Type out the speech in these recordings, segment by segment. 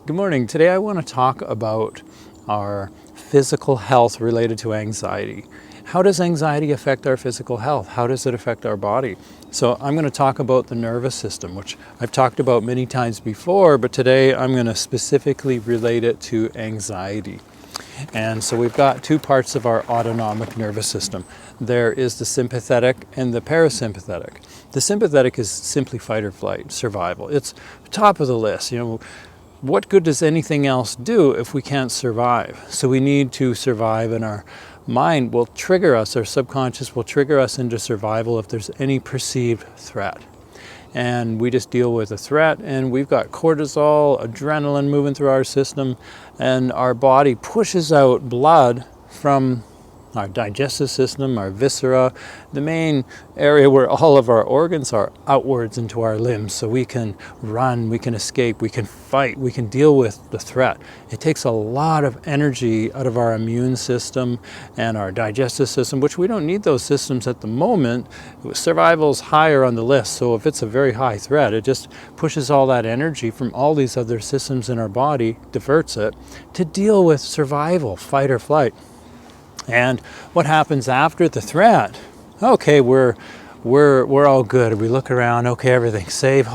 Good morning. Today I want to talk about our physical health related to anxiety. How does anxiety affect our physical health? How does it affect our body? So I'm going to talk about the nervous system, which I've talked about many times before, but today I'm going to specifically relate it to anxiety. And so we've got two parts of our autonomic nervous system. There is the sympathetic and the parasympathetic. The sympathetic is simply fight or flight, survival. It's top of the list. What good does anything else do if we can't survive? So we need to survive, and our mind will trigger us, our subconscious will trigger us into survival if there's any perceived threat. And we just deal with a threat, and we've got cortisol, adrenaline moving through our system, and our body pushes out blood from our digestive system, our viscera, the main area where all of our organs are, outwards into our limbs. So we can run, we can escape, we can fight, we can deal with the threat. It takes a lot of energy out of our immune system and our digestive system, which we don't need those systems at the moment. Survival's higher on the list, so if it's a very high threat, it just pushes all that energy from all these other systems in our body, diverts it, to deal with survival, fight or flight. And what happens after the threat? Okay, we're all good. We look around, okay, everything's safe.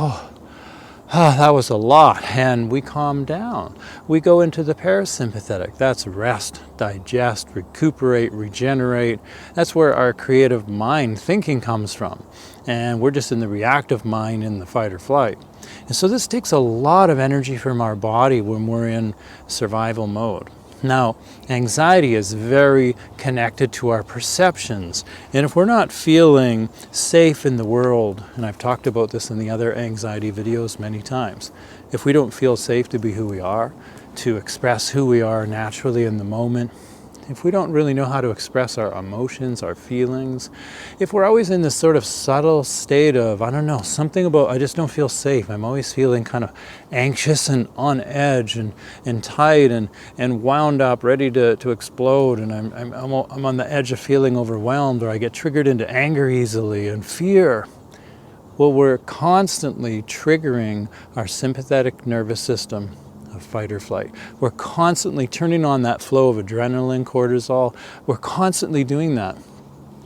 That was a lot, and we calm down. We go into the parasympathetic. That's rest, digest, recuperate, regenerate. That's where our creative mind thinking comes from. And we're just in the reactive mind in the fight or flight. And so this takes a lot of energy from our body when we're in survival mode. Now, anxiety is very connected to our perceptions. And if we're not feeling safe in the world, and I've talked about this in the other anxiety videos many times, if we don't feel safe to be who we are, to express who we are naturally in the moment, if we don't really know how to express our emotions, our feelings, if we're always in this sort of subtle state of, something about, I just don't feel safe. I'm always feeling kind of anxious and on edge and tight and wound up, ready to explode. And I'm on the edge of feeling overwhelmed, or I get triggered into anger easily and fear. Well, we're constantly triggering our sympathetic nervous system of fight or flight. We're constantly turning on that flow of adrenaline, cortisol. We're constantly doing that.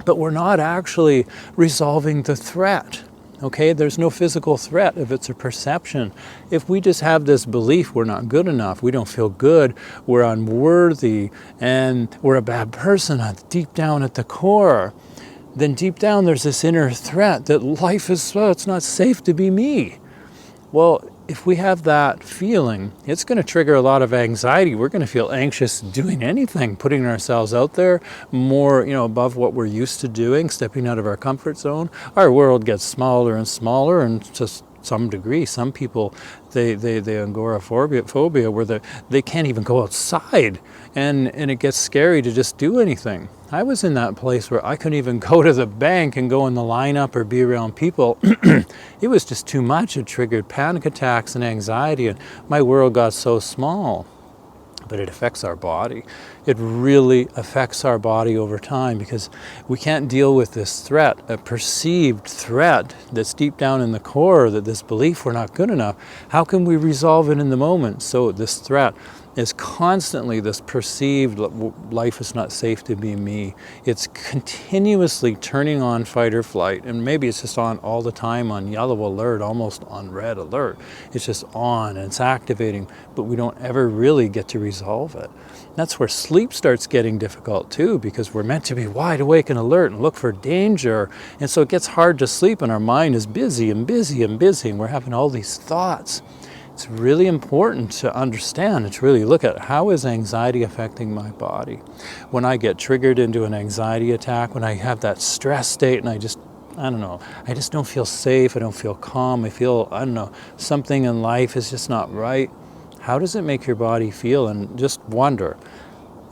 But we're not actually resolving the threat. Okay, there's no physical threat if it's a perception. If we just have this belief we're not good enough, we don't feel good, we're unworthy, and we're a bad person deep down at the core, then deep down there's this inner threat that life is, it's not safe to be me. Well, if we have that feeling, it's going to trigger a lot of anxiety. We're going to feel anxious doing anything, putting ourselves out there more, above what we're used to doing, stepping out of our comfort zone. Our world gets smaller and smaller, and to some degree, some people, they agoraphobia, where they can't even go outside, and it gets scary to just do anything. I was in that place where I couldn't even go to the bank and go in the lineup or be around people. It was just too much. It triggered panic attacks and anxiety, and my world got so small. But it affects our body. It really affects our body over time, because we can't deal with this threat, a perceived threat that's deep down in the core, that this belief we're not good enough. How can we resolve it in the moment? So this threat is constantly this perceived life is not safe to be me. It's continuously turning on fight or flight, and maybe it's just on all the time on yellow alert, almost on red alert. It's just on and it's activating, but we don't ever really get to resolve it. That's where sleep starts getting difficult too, because we're meant to be wide awake and alert and look for danger, and so it gets hard to sleep, and our mind is busy and busy and busy, and we're having all these thoughts. It's really important to understand and to really look at, how is anxiety affecting my body? When I get triggered into an anxiety attack, when I have that stress state and I just don't feel safe, I don't feel calm, I feel, something in life is just not right. How does it make your body feel? And just wonder.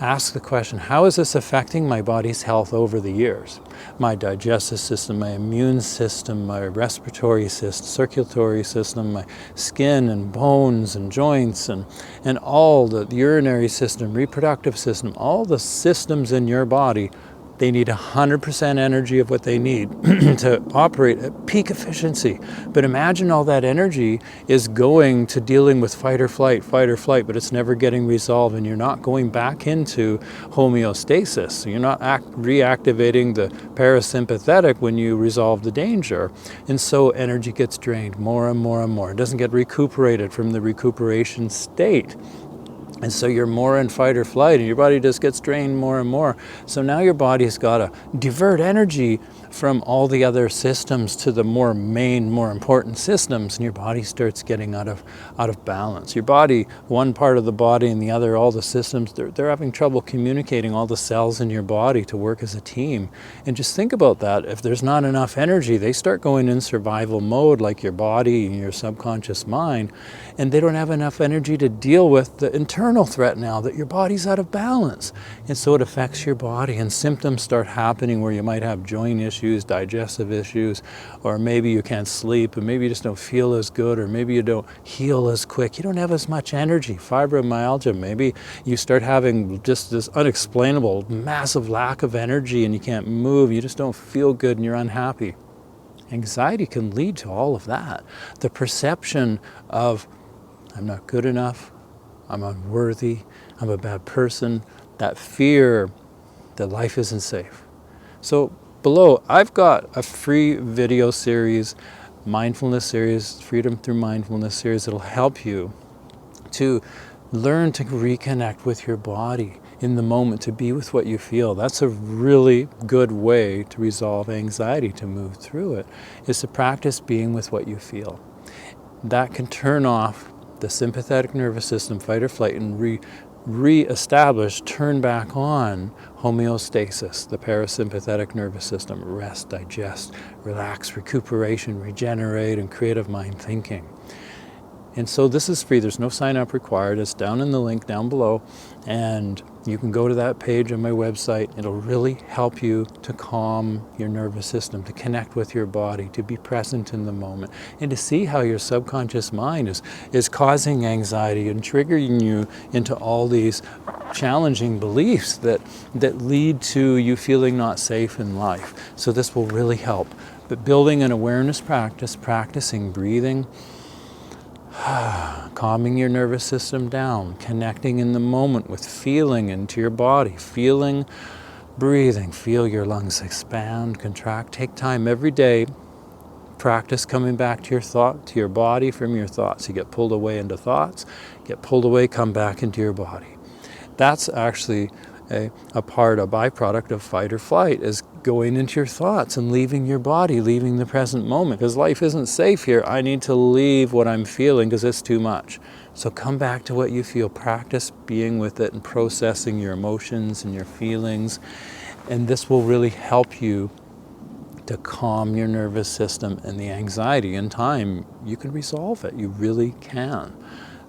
Ask the question, how is this affecting my body's health over the years? My digestive system, my immune system, my respiratory system, circulatory system, my skin and bones and joints, and all the urinary system, reproductive system, all the systems in your body They need 100% energy of what they need to operate at peak efficiency. But imagine all that energy is going to dealing with fight or flight, but it's never getting resolved, and you're not going back into homeostasis. You're not reactivating the parasympathetic when you resolve the danger. And so energy gets drained more and more and more. It doesn't get recuperated from the recuperation state. And so you're more in fight or flight, and your body just gets drained more and more. So now your body's got to divert energy from all the other systems to the more important systems, and your body starts getting out of balance. Your body, one part of the body and the other, all the systems, they're having trouble communicating, all the cells in your body to work as a team. And just think about that. If there's not enough energy, they start going in survival mode, like your body and your subconscious mind, and they don't have enough energy to deal with the internal threat now that your body's out of balance. And so it affects your body, and symptoms start happening where you might have joint issues, digestive issues, or maybe you can't sleep, and maybe you just don't feel as good, or maybe you don't heal as quick. You don't have as much energy. Fibromyalgia, maybe you start having just this unexplainable, massive lack of energy, and you can't move, you just don't feel good, and you're unhappy. Anxiety can lead to all of that. The perception of, I'm not good enough, I'm unworthy, I'm a bad person, that fear that life isn't safe. So below, I've got a free video series, mindfulness series, Freedom Through Mindfulness series, that'll help you to learn to reconnect with your body in the moment, to be with what you feel. That's a really good way to resolve anxiety, to move through it, is to practice being with what you feel. That can turn off the sympathetic nervous system, fight or flight, and re-establish, turn back on homeostasis, the parasympathetic nervous system, rest, digest, relax, recuperation, regenerate, and creative mind thinking. And so this is free. There's no sign up required. It's down in the link down below, and you can go to that page on my website. It'll really help you to calm your nervous system, to connect with your body, to be present in the moment, and to see how your subconscious mind is causing anxiety and triggering you into all these challenging beliefs that lead to you feeling not safe in life. So this will really help. But building an awareness practice, practicing breathing, calming your nervous system down, connecting in the moment with feeling into your body, feeling, breathing, feel your lungs expand, contract. Take time every day, practice coming back to your thought, to your body from your thoughts. You get pulled away into thoughts, get pulled away, come back into your body. That's actually a byproduct of fight or flight, is going into your thoughts and leaving your body, leaving the present moment, because life isn't safe here. I need to leave what I'm feeling because it's too much. So come back to what you feel. Practice being with it and processing your emotions and your feelings, and this will really help you to calm your nervous system and the anxiety. In time, you can resolve it. You really can.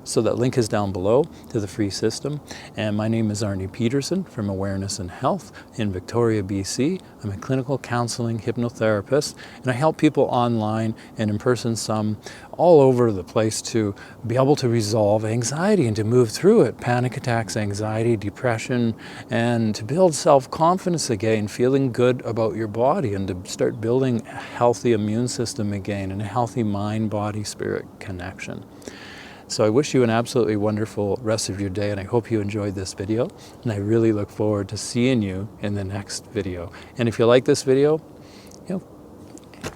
So that link is down below to the free system. And my name is Arne Pedersen from Awareness and Health in Victoria, BC. I'm a clinical counseling hypnotherapist, and I help people online and in person, some all over the place, to be able to resolve anxiety and to move through it. Panic attacks, anxiety, depression, and to build self-confidence again, feeling good about your body, and to start building a healthy immune system again and a healthy mind, body, spirit connection. So I wish you an absolutely wonderful rest of your day, and I hope you enjoyed this video, and I really look forward to seeing you in the next video. And if you like this video,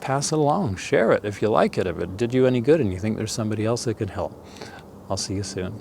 pass it along, share it if you like it, if it did you any good and you think there's somebody else that could help. I'll see you soon.